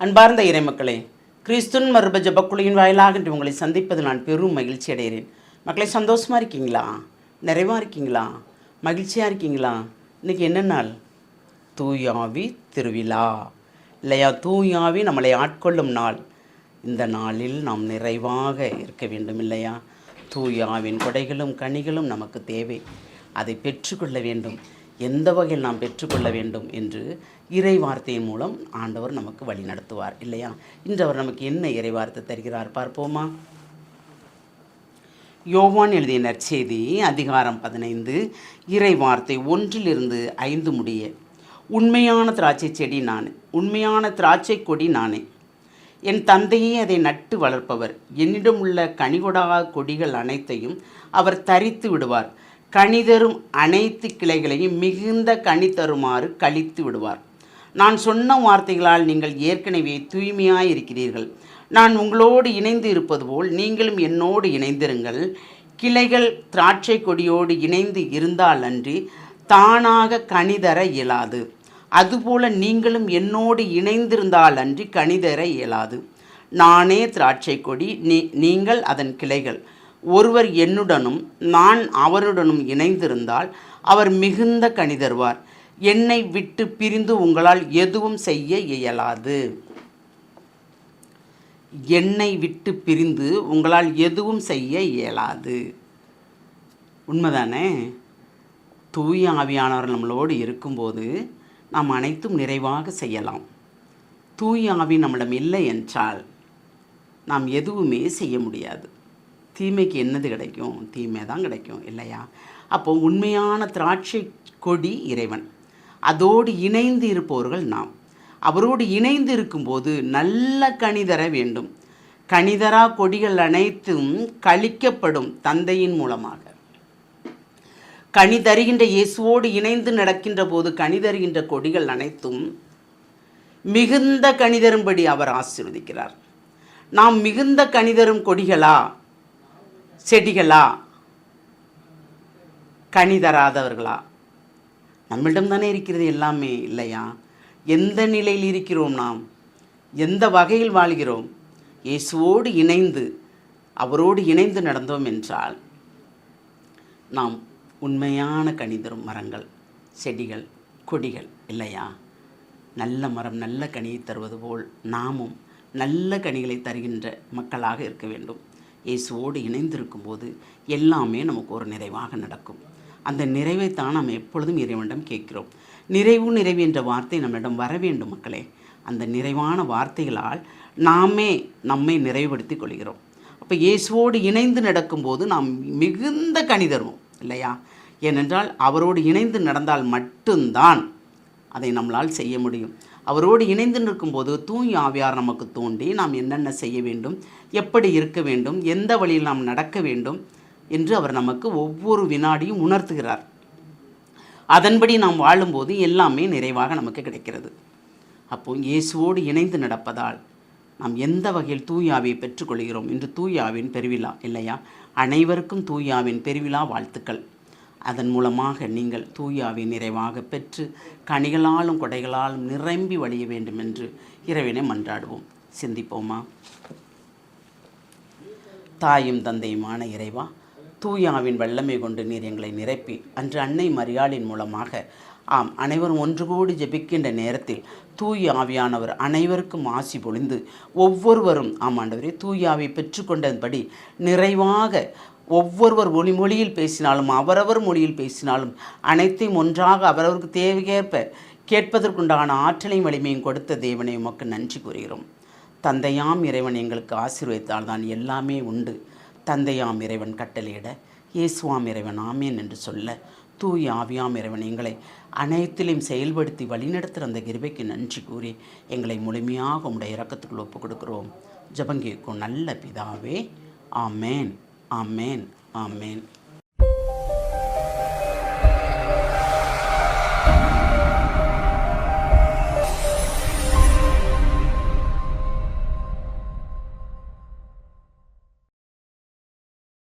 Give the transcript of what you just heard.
அன்பார்ந்த இறைமக்களே, கிறிஸ்துவின் மறுப ஜபக்குழியின் வாயிலாக இன்று உங்களை சந்திப்பது நான் பெரும் மகிழ்ச்சி அடைகிறேன். மக்களை, சந்தோஷமாக இருக்கீங்களா? நிறைவாக இருக்கீங்களா? மகிழ்ச்சியாக இருக்கீங்களா? இன்றைக்கி என்ன நாள்? தூயாவி திருவிழா இல்லையா? தூயாவி நம்மளை ஆட்கொள்ளும் நாள். இந்த நாளில் நாம் நிறைவாக இருக்க வேண்டும் இல்லையா? தூயாவின் கொடைகளும் கனிகளும் நமக்கு தேவை. அதை பெற்றுக்கொள்ள வேண்டும். எந்த வகையில் நாம் பெற்றுக்கொள்ள வேண்டும் என்று இறை வார்த்தையின் மூலம் ஆண்டவர் நமக்கு வழி நடத்துவார் இல்லையா? இன்று அவர் நமக்கு என்ன இறை வார்த்தை தருகிறார் பார்ப்போமா? யோவான் எழுதிய நற்செய்தி அதிகாரம் 15 இறை வார்த்தை 1-5 முடிய. உண்மையான திராட்சை செடி நானே, உண்மையான திராட்சை கொடி நானே. என் தந்தையே அதை நட்டு வளர்ப்பவர். என்னிடம் உள்ள கனிகொடா கொடிகள் அனைத்தையும் அவர் தரித்து விடுவார். கனிதரும் அனைத்து கிளைகளையும் மிகுந்த கனி தருமாறு கழித்து விடுவார். நான் சொன்ன வார்த்தைகளால் நீங்கள் ஏற்கனவே தூய்மையாய் இருக்கிறீர்கள். நான் உங்களோடு இணைந்து இருப்பது போல் நீங்களும் என்னோடு இணைந்திருங்கள். கிளைகள் திராட்சை கொடியோடு இணைந்து இருந்தால் அன்றி தானாக கனிதர இயலாது. அதுபோல நீங்களும் என்னோடு இணைந்திருந்தால் அன்றி கனிதர இயலாது. நானே திராட்சை கொடி, நீங்கள் அதன் கிளைகள். ஒருவர் என்னுடனும் நான் அவருடனும் இணைந்திருந்தால் அவர் மிகுந்த கனி தருவார். என்னை விட்டு பிரிந்து உங்களால் எதுவும் செய்ய இயலாது. என்னை விட்டு பிரிந்து உங்களால் எதுவும் செய்ய இயலாது. உண்மைதானே? தூய ஆவியானவர் நம்மளோடு இருக்கும்போது நாம் அனைத்தும் நிறைவாக செய்யலாம். தூய ஆவி நம்மிடம் இல்லை என்றால் நாம் எதுவுமே செய்ய முடியாது. தீமைக்கு என்னது கிடைக்கும்? தீமை தான் கிடைக்கும் இல்லையா? அப்போ உண்மையான திராட்சை கொடி இறைவன். அதோடு இணைந்து இருப்பவர்கள் நாம். அவரோடு இணைந்து இருக்கும்போது நல்ல கனி தர வேண்டும். கனிதரா கொடிகள் அனைத்தும் கழிக்கப்படும் தந்தையின் மூலமாக. கனி தருகின்ற இயேசுவோடு இணைந்து நடக்கின்ற போது கனி தருகின்ற கொடிகள் அனைத்தும் மிகுந்த கனி தரும்படி அவர் ஆசீர்வதிக்கிறார். நாம் மிகுந்த கனி தரும் கொடிகளா, செடிகளா, கனி தராதவர்களா? நம்மிடம் தானே இருக்கிறது எல்லாமே இல்லையா? எந்த நிலையில் இருக்கிறோம்? நாம் எந்த வகையில் வாழ்கிறோம்? இயேசுவோடு இணைந்து அவரோடு இணைந்து நடந்தோம் என்றால் நாம் உண்மையான கனி தரும் மரங்கள், செடிகள், கொடிகள் இல்லையா? நல்ல மரம் நல்ல கனியை தருவது போல் நாமும் நல்ல கனிகளை தருகின்ற மக்களாக இருக்க வேண்டும். இயேசுவோடு இணைந்திருக்கும்போது எல்லாமே நமக்கு ஒரு நிறைவாக நடக்கும். அந்த நிறைவைத்தான் நாம் எப்பொழுதும் இறைவனிடம் கேட்கிறோம். நிறைவு என்ற வார்த்தை நம்மிடம் வர வேண்டும் மக்களே. அந்த நிறைவான வார்த்தைகளால் நாமே நம்மை நிறைவுபடுத்திக் கொள்கிறோம். அப்போ இயேசுவோடு இணைந்து நடக்கும்போது நாம் மிகுந்த கனி தருவோம் இல்லையா? ஏனென்றால் அவரோடு இணைந்து நடந்தால் மட்டும்தான் அதை நம்மளால் செய்ய முடியும். அவரோடு இணைந்து நிற்கும்போது தூய் ஆவியார் நமக்கு தோண்டி நாம் என்னென்ன செய்ய வேண்டும், எப்படி இருக்க வேண்டும், எந்த வழியில் நாம் நடக்க வேண்டும் என்று அவர் நமக்கு ஒவ்வொரு வினாடியும் உணர்த்துகிறார். அதன்படி நாம் வாழும்போது எல்லாமே நிறைவாக நமக்கு கிடைக்கிறது. அப்போது இயேசுவோடு இணைந்து நடப்பதால் நாம் எந்த வகையில் தூயாவியை பெற்றுக்கொள்கிறோம்? இன்று தூயாவின் பெருவிழா இல்லையா? அனைவருக்கும் தூயாவின் பெருவிழா வாழ்த்துக்கள். அதன் மூலமாக நீங்கள் தூயாவை நிறைவாக பெற்று கனிகளாலும் கொடைகளாலும் நிரம்பி வழிய வேண்டும் என்று இறைவனை மன்றாடுவோம். சிந்திப்போமா? தாயும் தந்தையுமான இறைவா, தூயாவின் வல்லமை கொண்டு நீர் எங்களை நிரப்பி அன்று அன்னை மரியாளின் மூலமாக அனைவரும் ஒன்று கூடி ஜெபிக்கின்ற நேரத்தில் தூய ஆவியானவர் அனைவருக்கும் ஆசி பொழிந்து ஒவ்வொருவரும் ஆண்டவரே தூயாவை பெற்றுக்கொண்டபடி நிறைவாக ஒவ்வொருவர் மொழியில் பேசினாலும் அவரவர் மொழியில் பேசினாலும் அனைத்தையும் ஒன்றாக அவரவருக்கு தேவைக்கேற்ப கேட்பதற்குண்டான ஆற்றலையும் வலிமையும் கொடுத்த தேவனை உமக்கு நன்றி கூறுகிறோம். தந்தையாம் இறைவன் எங்களுக்கு ஆசீர்வதித்தால் தான் எல்லாமே உண்டு. தந்தையாம் இறைவன் கட்டளையிட இயேசுவாம் இறைவன் ஆமேன் என்று சொல்ல தூய் ஆவியாம் இறைவன் எங்களை அனைத்திலையும் செயல்படுத்தி வழிநடத்துகிற அந்த கிருபைக்கு நன்றி கூறி எங்களை முழுமையாக உடைய இரக்கத்துக்குள் ஒப்புக் கொடுக்கிறோம். ஜெபங்கேக்கும் நல்ல பிதாவே. ஆமேன், ஆமேன், ஆமேன்.